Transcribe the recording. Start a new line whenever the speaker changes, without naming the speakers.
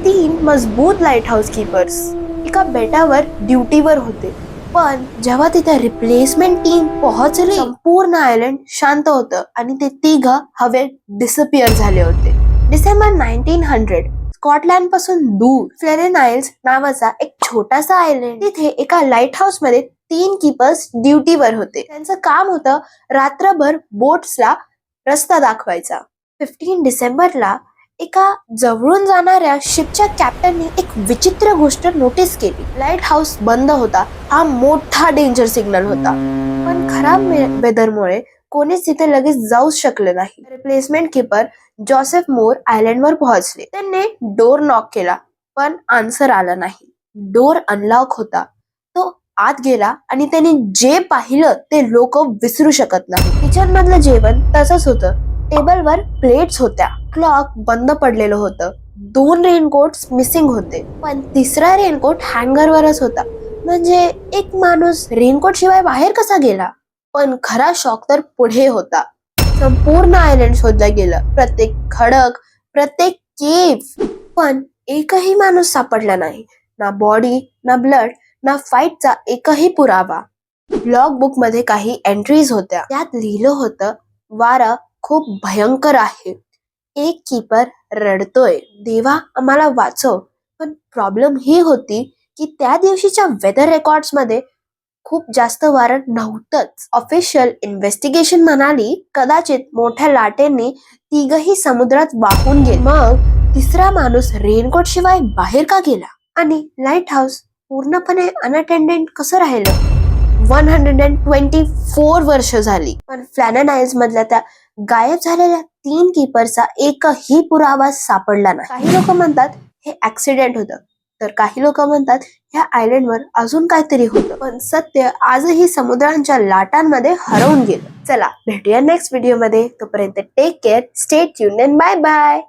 3 मजबूत light house keepers एका बेटावर ड्युटीवर होते. पण जेव्हा तिथे रिप्लेसमेंट टीम पोहोचली, संपूर्ण आयलंड शांत होतं आणि ते तिघं हवेत डिसअपिअर झाले होते. डिसेंबर 1900 स्कॉटलँड पासून दूर फ्लेरेन आइल्स नावाचा एक छोटासा आयलंड. तिथे एका लाईट हाऊस मध्ये 3 कीपर्स ड्युटीवर होते. त्यांचं काम होतं रात्रभर बोट्सला रस्ता दाखवायचा. 15 डिसेंबरला एका जवळून जाणाऱ्या शिपच्या कॅप्टननी एक विचित्र गोष्ट नोटीस केली. लाईट हाऊस बंद होता. हा मोठा डेंजर सिग्नल होता. पण खराब वेदरमुळे कोणीच तिथे लगेच जाऊ शकले नाही. रिप्लेसमेंट कीपर जोसेफ मोर आयलंडवर पोहोचले. त्यांनी डोर नॉक केला पण आन्सर आला नाही. डोर अनलॉक होता. तो आत गेला आणि त्यांनी जे पाहिलं ते लोक विसरू शकत नाही. किचन मधलं जेवण तसंच होतं. टेबलवर प्लेट्स होत्या. क्लॉक बंद पडलेलं होतं. 2 रेनकोट्स मिसिंग होते. पण तिसरा रेनकोट हँगरवरच होता. म्हणजे एक माणूस रेनकोट शिवाय बाहेर कसा गेला? पण खरा शॉक तर पुढे होता. संपूर्ण आयलंड शोधलं गेलं. प्रत्येक खडक, प्रत्येक केव्ह, पण एकही माणूस सापडला नाही. ना बॉडी, ना ब्लड, ना फाईटचा एकही पुरावा. लॉग बुक मध्ये काही एंट्रीज होत्या. त्यात लिहिलं होतं, वारा खूप भयंकर आहे. एक कीपर रडतोय, देवा आम्हाला वाचव. पण प्रॉब्लेम ही होती की त्या दिवशीच्या वेदर रेकॉर्ड्स मध्ये खूप जास्त वारं नव्हतंच. ऑफिशियल इन्व्हेस्टिगेशन म्हणाली कदाचित मोठ्या लाटेंनी तिघही समुद्रात वाहून गेले. मग तिसरा माणूस रेनकोट शिवाय बाहेर का गेला? आणि लाईट हाऊस पूर्णपणे अनअटेंडेड कसं राहिलं? 124 वर्ष झाली. पण फ्लेरेन आइल्स मधल्या त्या गायब झालेल्या 3 कीपरचा एकही पुरावा सापडला नाही. काही लोक म्हणतात हे ऍक्सिडेंट होतं, तर काही लोक म्हणतात ह्या आयलंडवर अजून काहीतरी होतं. पण सत्य आजही समुद्रांच्या लाटांमध्ये हरवून गेलं. चला भेटूया नेक्स्ट व्हिडिओ मध्ये. तोपर्यंत take care, stay tuned and bye bye.